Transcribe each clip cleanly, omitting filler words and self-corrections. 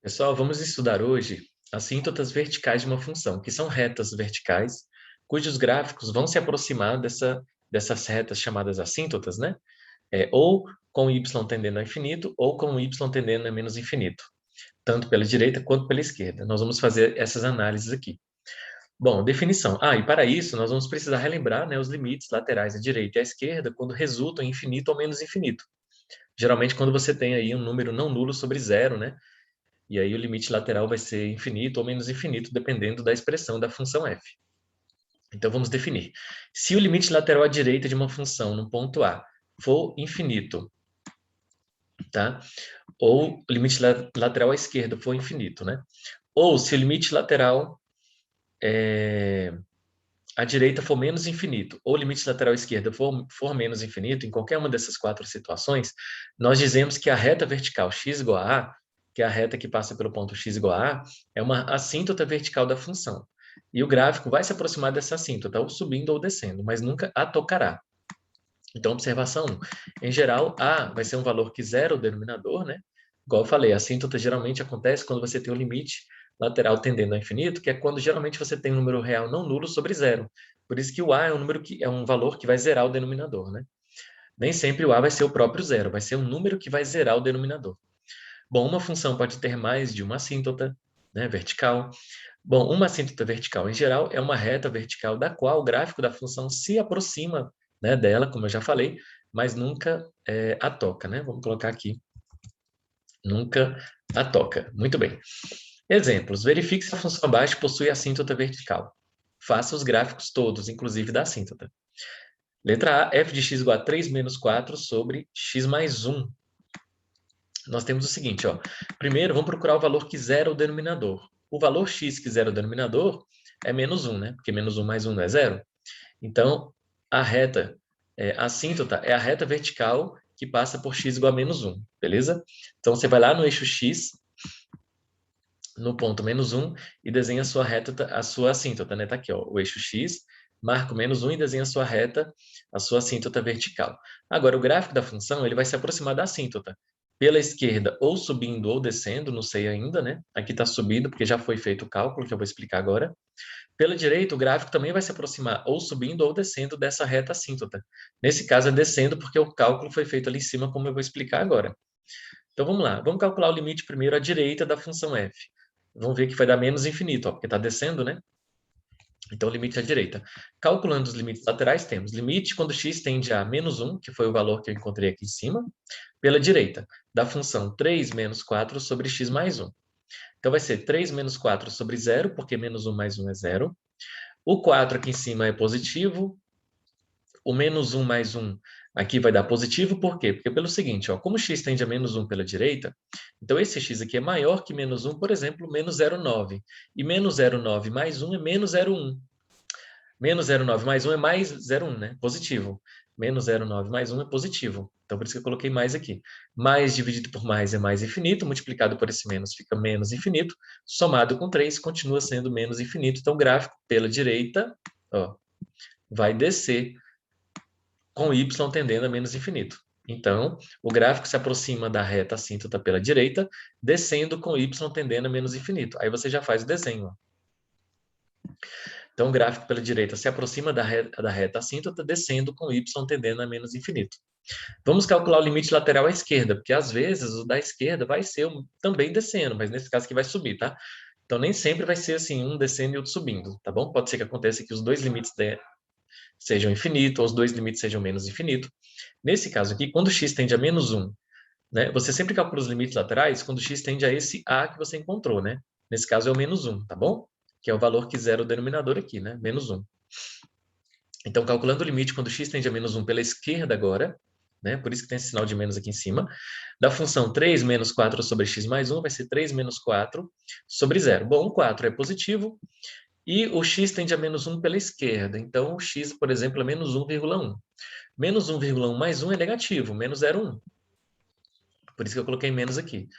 Pessoal, vamos estudar hoje assíntotas verticais de uma função, que são retas verticais, cujos gráficos vão se aproximar dessas retas chamadas assíntotas, né? Ou com y tendendo ao infinito, ou com y tendendo a menos infinito, tanto pela direita quanto pela esquerda. Nós vamos fazer essas análises aqui. Bom, definição. E para isso, nós vamos precisar relembrar, né, os limites laterais à direita e à esquerda quando resultam em infinito ou menos infinito. Geralmente, quando você tem aí um número não nulo sobre zero, né? E aí o limite lateral vai ser infinito ou menos infinito, dependendo da expressão da função f. Então vamos definir. Se o limite lateral à direita de uma função no ponto A for infinito, tá? Ou o limite lateral à esquerda for infinito, né? Ou se o limite lateral à direita for menos infinito, ou o limite lateral à esquerda for menos infinito, em qualquer uma dessas quatro situações, nós dizemos que a reta vertical x igual a A, que é a reta que passa pelo ponto x igual a A, é uma assíntota vertical da função. E o gráfico vai se aproximar dessa assíntota, ou subindo ou descendo, mas nunca a tocará. Então, observação 1. Em geral, A vai ser um valor que zera o denominador, né? Igual eu falei, a assíntota geralmente acontece quando você tem um limite lateral tendendo ao infinito, que é quando geralmente você tem um número real não nulo sobre zero. Por isso que o A é um valor que vai zerar o denominador, né? Nem sempre o A vai ser o próprio zero, vai ser um número que vai zerar o denominador. Bom, uma função pode ter mais de uma assíntota, né, vertical. Bom, uma assíntota vertical, em geral, é uma reta vertical da qual o gráfico da função se aproxima, né, dela, como eu já falei, mas nunca a toca, né? Vamos colocar aqui, nunca a toca. Muito bem. Exemplos. Verifique se a função abaixo possui assíntota vertical. Faça os gráficos todos, inclusive da assíntota. Letra A, f de x igual a 3 menos 4 sobre x mais 1. Nós temos o seguinte, ó. Primeiro, vamos procurar o valor que zera o denominador. O valor x que zera o denominador é menos 1, né? Porque menos 1 mais 1 não é zero. Então, a reta, a assíntota, é a reta vertical que passa por x igual a menos 1, beleza? Então, você vai lá no eixo x, no ponto menos 1, e desenha a sua reta, a sua assíntota, né? Tá aqui, ó, o eixo x, marca o menos 1 e desenha a sua reta, a sua assíntota vertical. Agora, o gráfico da função, ele vai se aproximar da assíntota. Pela esquerda, ou subindo ou descendo, não sei ainda, né? Aqui está subindo, porque já foi feito o cálculo, que eu vou explicar agora. Pela direita, o gráfico também vai se aproximar ou subindo ou descendo dessa reta assíntota. Nesse caso, é descendo, porque o cálculo foi feito ali em cima, como eu vou explicar agora. Então, vamos lá. Vamos calcular o limite primeiro à direita da função f. Vamos ver que vai dar menos infinito, ó, porque está descendo, né? Então, limite à direita. Calculando os limites laterais, temos limite quando x tende a menos 1, que foi o valor que eu encontrei aqui em cima, pela direita, da função 3 menos 4 sobre x mais 1. Então, vai ser 3 menos 4 sobre 0, porque menos 1 mais 1 é 0. O 4 aqui em cima é positivo. O menos 1 mais 1 aqui vai dar positivo, por quê? Porque pelo seguinte, ó, como x tende a menos 1 pela direita, então esse x aqui é maior que menos 1, por exemplo, menos 0,9. E menos 0,9 mais 1 é menos 0,1. Menos 0,9 mais 1 é mais 0,1, né? Positivo. Menos 0,9 mais 1 é positivo. Então, por isso que eu coloquei mais aqui. Mais dividido por mais é mais infinito, multiplicado por esse menos fica menos infinito, somado com 3 continua sendo menos infinito. Então, o gráfico pela direita, ó, vai descer com y tendendo a menos infinito. Então, o gráfico se aproxima da reta assíntota pela direita, descendo com y tendendo a menos infinito. Aí você já faz o desenho, ó. Então, o gráfico pela direita se aproxima da reta assíntota, descendo com y tendendo a menos infinito. Vamos calcular o limite lateral à esquerda, porque às vezes o da esquerda vai ser também descendo, mas nesse caso aqui vai subir, tá? Então, nem sempre vai ser assim, um descendo e outro subindo, tá bom? Pode ser que aconteça que os dois limites sejam infinitos, ou os dois limites sejam menos infinito. Nesse caso aqui, quando x tende a menos 1, né, você sempre calcula os limites laterais quando x tende a esse a que você encontrou, né? Nesse caso é o menos 1, tá bom? Que é o valor que zera o denominador aqui, né? Menos 1. Então, calculando o limite quando x tende a menos 1 pela esquerda agora, né? Por isso que tem esse sinal de menos aqui em cima, da função 3 menos 4 sobre x mais 1 vai ser 3 menos 4 sobre 0. Bom, o 4 é positivo e o x tende a menos 1 pela esquerda. Então, o x, por exemplo, é menos 1,1. Menos 1,1 mais 1 é negativo, menos 0,1. Por isso que eu coloquei menos aqui.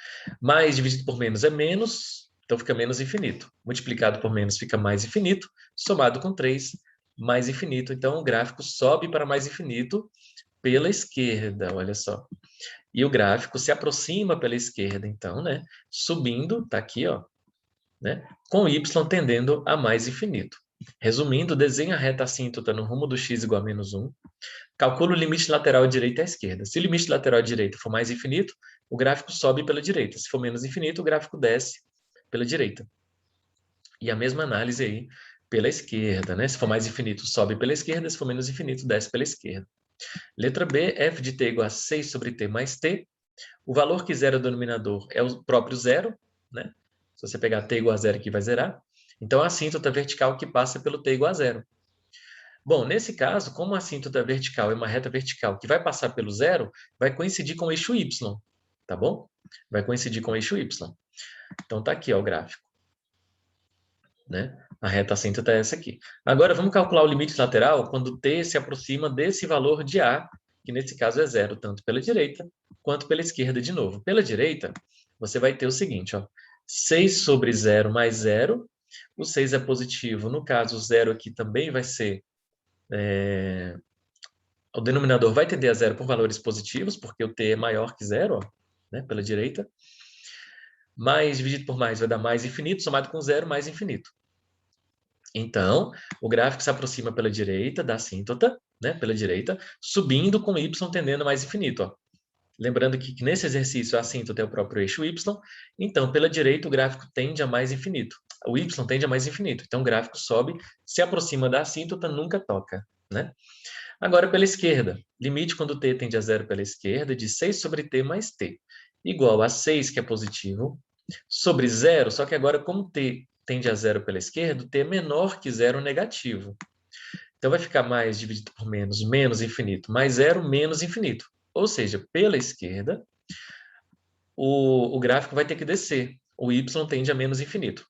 Mais dividido por menos é menos, então fica menos infinito. Multiplicado por menos fica mais infinito, somado com 3, mais infinito. Então, o gráfico sobe para mais infinito pela esquerda, olha só. E o gráfico se aproxima pela esquerda, então, né? Subindo, tá aqui, ó, né? Com y tendendo a mais infinito. Resumindo, desenha a reta assíntota no rumo do x igual a menos 1. Calcula o limite lateral à direita e à esquerda. Se o limite lateral à direita for mais infinito, o gráfico sobe pela direita. Se for menos infinito, o gráfico desce pela direita. E a mesma análise aí pela esquerda, né? Se for mais infinito, sobe pela esquerda. Se for menos infinito, desce pela esquerda. Letra B, f de t igual a 6 sobre t mais t. O valor que zera o denominador é o próprio zero, né? Se você pegar t igual a zero aqui, vai zerar. Então, a assíntota vertical que passa pelo t igual a zero. Bom, nesse caso, como a assíntota vertical é uma reta vertical que vai passar pelo zero, vai coincidir com o eixo y, tá bom? Vai coincidir com o eixo y. Então, tá aqui ó, o gráfico. Né? A reta assíntota é essa aqui. Agora, vamos calcular o limite lateral quando t se aproxima desse valor de a, que nesse caso é zero, tanto pela direita quanto pela esquerda de novo. Pela direita, você vai ter o seguinte, ó, 6 sobre 0 mais 0. O 6 é positivo. No caso, o 0 aqui também vai ser... O denominador vai tender a zero por valores positivos, porque o t é maior que zero, ó, né, pela direita. Mais dividido por mais vai dar mais infinito, somado com zero, mais infinito. Então, o gráfico se aproxima pela direita da assíntota, né, pela direita, subindo com y tendendo a mais infinito. Ó. Lembrando que nesse exercício a assíntota é o próprio eixo y, então pela direita o gráfico tende a mais infinito. O y tende a mais infinito, então o gráfico sobe, se aproxima da assíntota, nunca toca. Né? Agora pela esquerda, limite quando t tende a zero pela esquerda de 6 sobre t mais t, igual a 6, que é positivo, sobre zero, só que agora como t tende a zero pela esquerda, t é menor que zero negativo. Então vai ficar mais dividido por menos, menos infinito, mais zero, menos infinito. Ou seja, pela esquerda, o gráfico vai ter que descer. O y tende a menos infinito.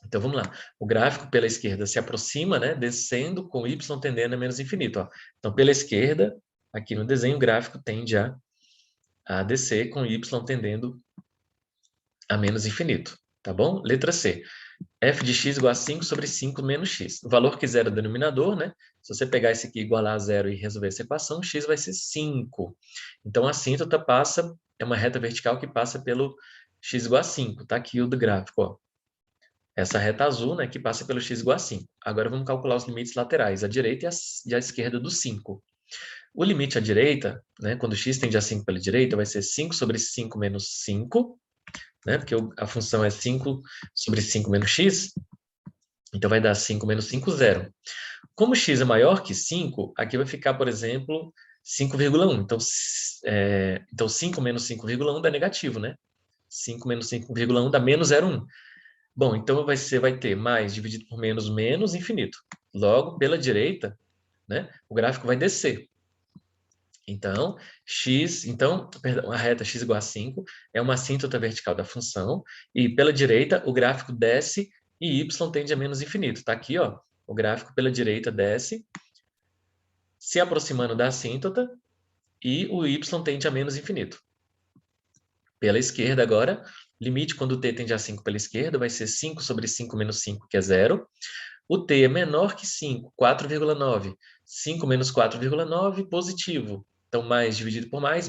Então vamos lá. O gráfico pela esquerda se aproxima, né, descendo com y tendendo a menos infinito. Ó. Então pela esquerda, aqui no desenho, o gráfico tende a descer com y tendendo a menos infinito. Tá bom? Letra C. f de x igual a 5 sobre 5 menos x. O valor que zero é o denominador, né? Se você pegar esse aqui igualar a zero e resolver essa equação, x vai ser 5. Então, a assíntota passa, é uma reta vertical que passa pelo x igual a 5. Tá aqui o do gráfico, ó. Essa reta azul, né, que passa pelo x igual a 5. Agora, vamos calcular os limites laterais, a direita e a esquerda do 5. O limite à direita, né, quando x tende a 5 pela direita, vai ser 5 sobre 5 menos 5, né, porque a função é 5 sobre 5 menos x, então vai dar 5 menos 5, 0. Como x é maior que 5, aqui vai ficar, por exemplo, 5,1. Então 5 menos 5,1 dá negativo, né? 5 menos 5,1 dá menos 0,1. Bom, então vai ter mais dividido por menos, menos infinito. Logo, pela direita, né, o gráfico vai descer. Então, a reta x igual a 5 é uma assíntota vertical da função, e pela direita o gráfico desce e y tende a menos infinito. Está aqui, ó, o gráfico pela direita desce, se aproximando da assíntota, e o y tende a menos infinito. Pela esquerda agora, limite quando t tende a 5 pela esquerda vai ser 5 sobre 5 menos 5, que é 0. O t é menor que 5, 4,9. 5 menos 4,9, positivo. Então, mais dividido por mais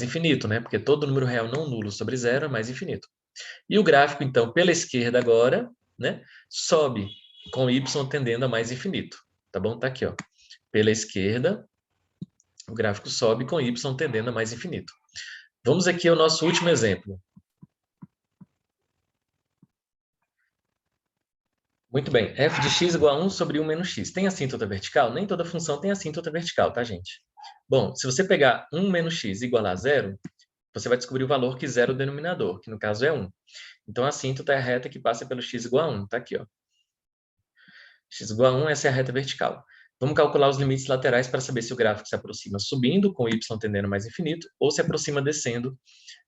infinito, né? Porque todo número real não nulo sobre zero é mais infinito. E o gráfico, então, pela esquerda agora, né? Sobe com y tendendo a mais infinito. Tá bom? Tá aqui, ó. Pela esquerda, o gráfico sobe com y tendendo a mais infinito. Vamos aqui ao nosso último exemplo. Muito bem. f de x igual a 1 sobre 1 menos x. Tem assíntota vertical? Nem toda função tem assíntota vertical, tá, gente? Bom, se você pegar 1 menos x igual a 0, você vai descobrir o valor que zera o denominador, que no caso é 1. Então, a assíntota é a reta que passa pelo x igual a 1. Tá aqui, ó. X igual a 1, essa é a reta vertical. Vamos calcular os limites laterais para saber se o gráfico se aproxima subindo, com y tendendo a mais infinito, ou se aproxima descendo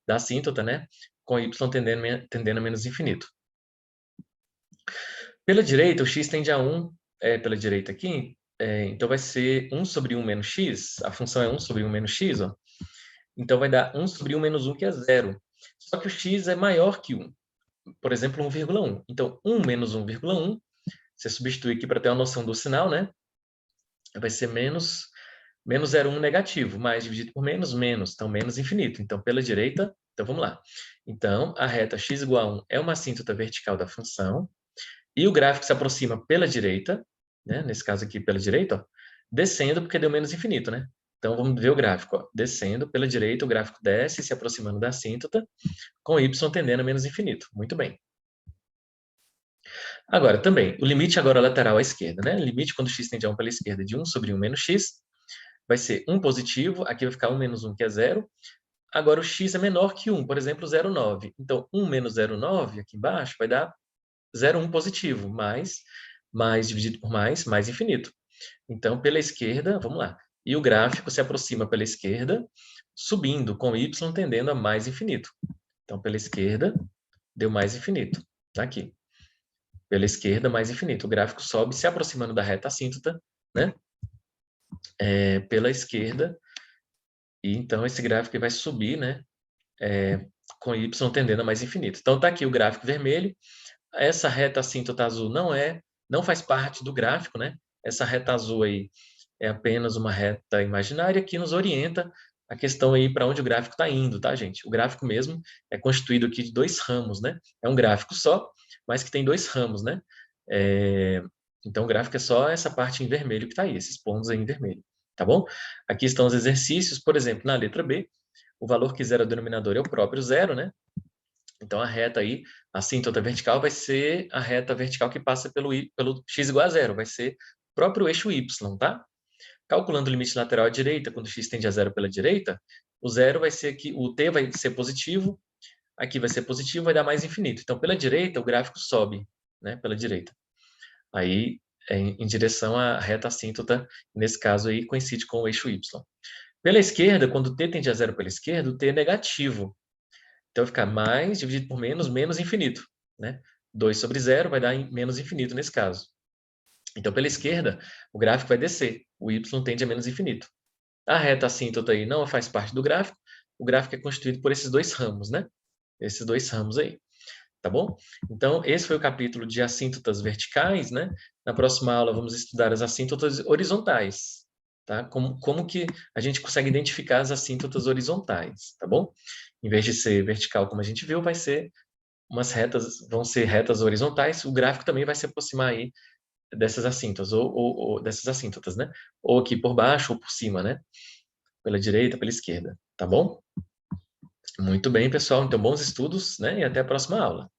da assíntota, né? Com y tendendo a menos infinito. Pela direita, o x tende a 1, pela direita aqui, então vai ser 1 sobre 1 menos x, a função é 1 sobre 1 menos x, ó. Então vai dar 1 sobre 1 menos 1, que é 0. Só que o x é maior que 1, por exemplo, 1,1. Então, 1 menos 1,1, você substitui aqui para ter uma noção do sinal, né? Vai ser menos Menos 0,1 negativo, mais dividido por menos, menos. Então, menos infinito. Então, pela direita, então vamos lá. Então, a reta x igual a 1 é uma assíntota vertical da função, e o gráfico se aproxima pela direita, né? Nesse caso aqui, pela direita, ó, descendo, porque deu menos infinito, né? Então, vamos ver o gráfico. Ó. Descendo pela direita, o gráfico desce, se aproximando da assíntota, com y tendendo a menos infinito. Muito bem. Agora, também, o limite agora lateral à esquerda, né? Limite quando x tende a 1 pela esquerda de 1 sobre 1 menos x, vai ser 1 positivo, aqui vai ficar 1 menos 1, que é 0. Agora, o x é menor que 1, por exemplo, 0,9. Então, 1 menos 0,9, aqui embaixo, vai dar 0,1 positivo, mais dividido por mais infinito. Então, pela esquerda, vamos lá. E o gráfico se aproxima pela esquerda, subindo, com y tendendo a mais infinito. Então, pela esquerda, deu mais infinito. Tá aqui. Pela esquerda, mais infinito. O gráfico sobe, se aproximando da reta assíntota, né? Pela esquerda, e então esse gráfico vai subir, né? Com y tendendo a mais infinito. Então, está aqui o gráfico vermelho. Essa reta assíntota azul não faz parte do gráfico, né? Essa reta azul aí é apenas uma reta imaginária que nos orienta a questão aí para onde o gráfico está indo, tá, gente? O gráfico mesmo é constituído aqui de dois ramos, né? É um gráfico só, mas que tem dois ramos, né? Então, o gráfico é só essa parte em vermelho que está aí, esses pontos aí em vermelho, tá bom? Aqui estão os exercícios, por exemplo, na letra B, o valor que zero o denominador é o próprio zero, né? Então, a reta aí, a assíntota vertical, vai ser a reta vertical que passa pelo x igual a zero, vai ser o próprio eixo y, tá? Calculando o limite lateral à direita, quando x tende a zero pela direita, o zero vai ser que o t vai ser positivo, aqui vai ser positivo, vai dar mais infinito. Então, pela direita, o gráfico sobe, né? Pela direita. Aí, em direção à reta assíntota, nesse caso aí, coincide com o eixo y. Pela esquerda, quando o t tende a zero pela esquerda, o t é negativo. Então, vai ficar mais dividido por menos, menos infinito. Né? 2 sobre 0 vai dar menos infinito nesse caso. Então, pela esquerda, o gráfico vai descer. O y tende a menos infinito. A reta assíntota aí não faz parte do gráfico. O gráfico é constituído por esses dois ramos, né? Esses dois ramos aí. Tá bom? Então, esse foi o capítulo de assíntotas verticais, né? Na próxima aula, vamos estudar as assíntotas horizontais. Tá? Como que a gente consegue identificar as assíntotas horizontais, tá bom? Em vez de ser vertical, como a gente viu, vão ser retas horizontais. O gráfico também vai se aproximar aí dessas assíntotas, ou dessas assíntotas, né? Ou aqui por baixo ou por cima, né? Pela direita, pela esquerda, tá bom? Muito bem, pessoal. Então, bons estudos, né? E até a próxima aula.